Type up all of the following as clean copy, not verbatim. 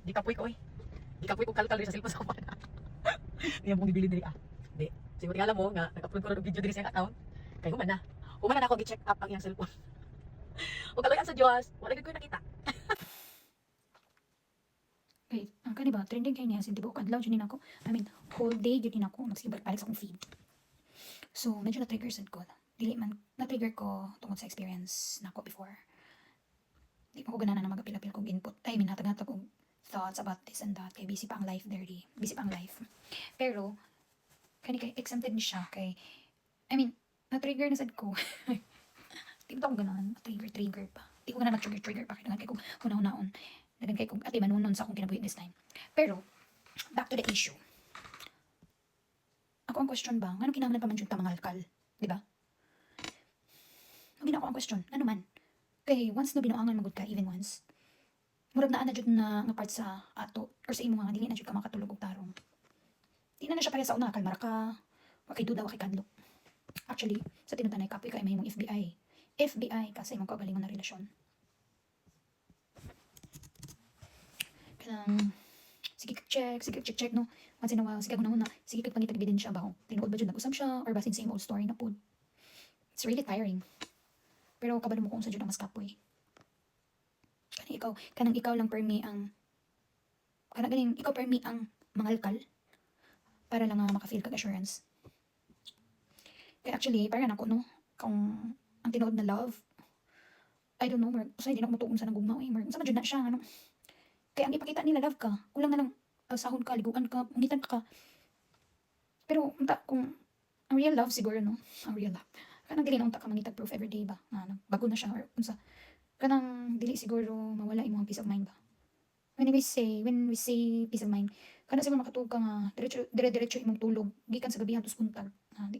Di kapoy ko, oy. Di kapoy ko kalkal sa cellphone sa kumana. Niya mong ibili diri, ah. Di. Siguro nga alam mo, nga, nag-upload ko na ng video diri sa iyang account. Kaya human na. Human na ako, gi-check up ang iyang cellphone. O kaloyan sa Diyos, wala gid ko nakita. Okay, ang kani ba, trending kayo niya, sintibo, kadlaw dyan din ako. I mean, whole day dyan din ako, magsibalik-balik sa akong feed. So, medyo na-trigger sad ko. Dili man, na-trigger ko tungkol sa experience na ako before. Di pa ko ganana na magapil-apil kong input. I mean, hatag-hatag kong thoughts about this and that. Kay busy pa ang life dirty. Busy pa ang life. Pero, kani kay exempted ni siya. Kay, I mean, na-trigger na sad ko. Di ba ako ganahan? Trigger pa. Di ko na nag-trigger pa. Kaya kay kong una-unaon. Dagan kay kong ati manunon sa akong kinabuhi this time. Pero, back to the issue. Ako ang question ba, ngano kinahanglan pa man jud ta mangalkal, di ba? Ang ginako ang question, ano man. Kay once no binuangan magud ka even once. Murag naa na jud na nga part sa ato or sa imo nga dili na jud ka makatulog og tarong. Di na siya pareha sa una kay maraka, wa kay duda, wa kay kadlok. Actually, sa tinutanay kapoy ka imong FBI. FBI ka sa imong kaugalingon na relasyon. Kanang sige check no. Once in a while, sige ako na sige kag pangitag ebidensya ba? Tinuod ba jud nag-usab siya or basin same old story na pod. It's really tiring. Pero kabalo mo kung sa jud ang mas kapoy. Kanang ikaw lang permi ang kanang ganing ikaw permi ang mangalkal para lang maka-feel kag assurance. Kaya actually, para na ako no, kung ang tinuod na love, I don't know, usay din ako mutuon sa nagugma, sa jud na siya, ano. Kaya ang ipakita nila love ka, kulang na lang sahod ka, liguan ka, ungitan ka. Pero, kung ang real love siguro, no? Ang real love. Kanang dili na unta ka mangitag proof everyday ba? Bago na siya, or unsa. Kanang dili siguro mawala imong peace of mind ba? When we say peace of mind, kana siguro makatulog ka nga, dire-diretso imong tulog, gikan sa gabi hantos buntag. Di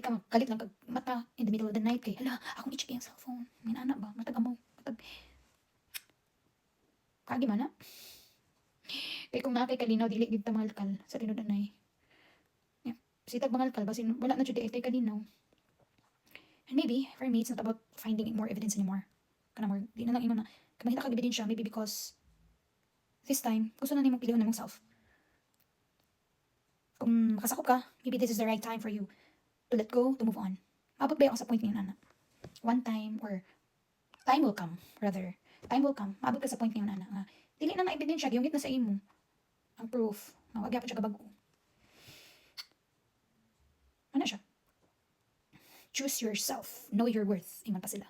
ka makalit lang kag mata in the middle of the night kay, hala, akong i-check yung cellphone. Minana ba? Matag amaw. Kagi man na. Kay kung nakay kalinaw, dili gid ta mangalkal sa tinuod-anay. Yeah. Sitag mangalkal, basin wala na jud di tay kalinaw. And maybe, for me, it's not about finding more evidence anymore. More, di na lang imo na, kamahita kag ebidensya, maybe because this time, gusto na nimong pilihon na mong self. Kung makasakop ka, maybe this is the right time for you to let go, to move on. Abot ba ako sa point ngayon, Ana? One time, or time will come, rather. Time will come. Maabot ka sa point ngayon, Ana, nga dili na ebidensya, giyungit na sa imo ang proof nga wag gyapon siya kabago. Ano siya? Choose yourself. Know your worth. Ingon pa sila.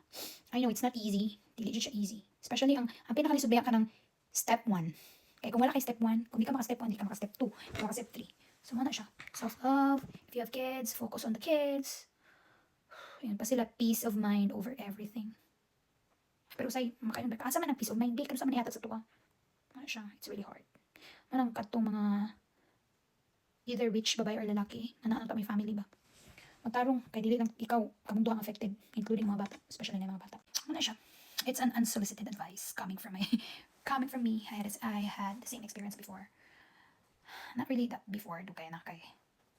I know it's not easy. Dili siya easy. Especially ang pinakalisod ba ka ng step 1. Kaya kung wala kay step 1, kung di ka maka step 1, di ka maka step 2, di ka maka step 3. So, ano siya? Self-love. If you have kids, focus on the kids. Ayan pa sila. Peace of mind over everything. Pero say, makayon ba? Asa man ang peace of mind? Di ka sa manihatag sa tuwa. Ano siya? It's really hard. Manang katong mga either rich babae or lalaki na naan may family ba? Magtarong, kay dili lang ikaw, kamong duhang affected, including mga bata, especially na mga bata. Ano siya? It's an unsolicited advice coming from me. I had the same experience before. Not really that before, do kaya na kay.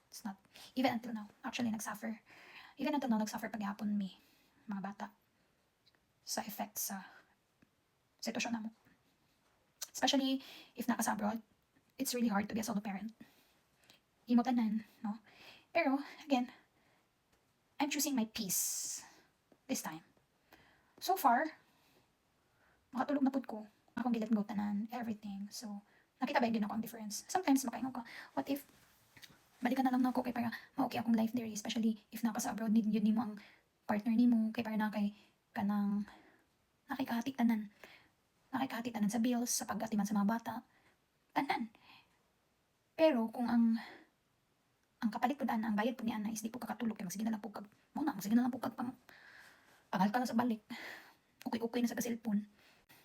It's not, even until now, actually nagsuffer. Even until now, nagsuffer paghapon me, mga bata, sa effects sa sitwasyon na mo. Especially, if naka sa abroad, it's really hard to be a solo parent. Imo tanan, no? Pero, again, I'm choosing my peace this time. So far, makatulog na pud ko. Akong gilet go tanan, everything. So, nakita ba yun ako ang difference? Sometimes makaingon ko, what if balikan na lang na ako kay para ma-okay akong life there, especially if naka sa abroad, need yun nimo ang partner nimo kay para nakay kanang nakikahati tanan sa bills, sa pag-atiman sa mga bata, tanan. Pero kung ang kapalit po ang bayad po ni Ana is di po kakatulog kay magsige na lang po kag pangalkal sa balik. Okay na sa cellphone.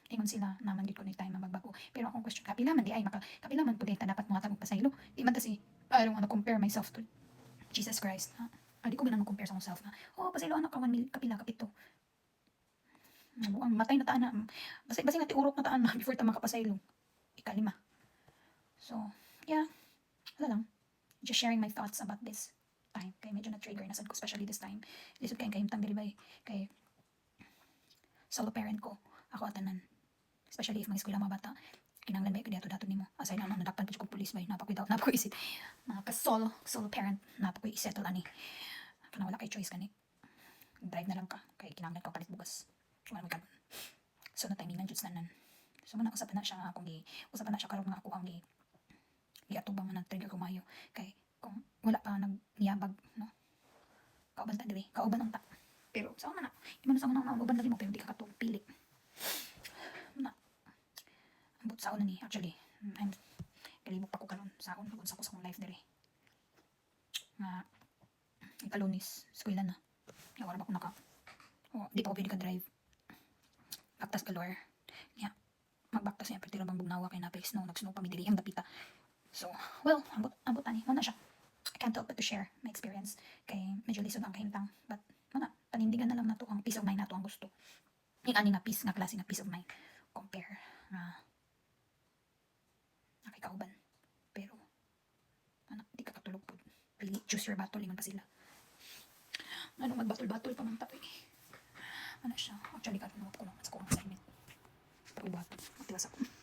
Ingon sila naman gid ko ni time magbago. Pero akong question, kapila man di ay kapila man pud ta dapat mga tagong pasaylo. Di man ta si I don't wanna compare myself to Jesus Christ. Di ko ganang compare sa akong self na. Pasaylo anak ka 1 mil kapila kapito. Ang matay na taan na. Basta nga tiurok na taan na before ta makapasaylo. Ika-5. So, yeah. Wala lang. Just sharing my thoughts about this time. Kaya medyo na-trigger na sad ko, especially this time. Lisod kayong kahimtang diri kay solo parent ko. Ako atanan. Especially if mga eskwela mga bata. Kinanglan aside na nadapan pa ko police bay napakuy isit mga solo parent napakuy isettle ani kana wala kay choice kani drive na lang ka kay kinahanglan ka palit bugas wala man kanon so na timing lang jud nanan so man usapan na siya akong usapan na siya karon nga ako ang giatubang man ang trigger ko mayo kay kung wala pa niyabag no kauban ta diri kauban ang ta pero sa man na imo na sa man ang uban dali mo pero di ka katupili na ambot sa una ni actually I'm kalibok pa ko karon sa akong sa akong life diri nga ikalunis eskwela na ya wala ba ko naka di pa ko pwede ka drive baktas galore ya magbaktas niya pero bang bugnawa kay napay snow nagsnow pa mi diri ang dapita so well ambot ani mo na siya I can't help but to share my experience kay medyo lisod ang kahintang but mana panindigan na lang nato ang peace of mind nato ang gusto yung ani nga peace nga klase nga peace of mind compare nga nakay kauban pero mana di ka katulog po pili choose your battle ingon pa sila ano magbattle pa man tapoy ano siya actually karon ko lang sa kong assignment pag-battle matiwas ako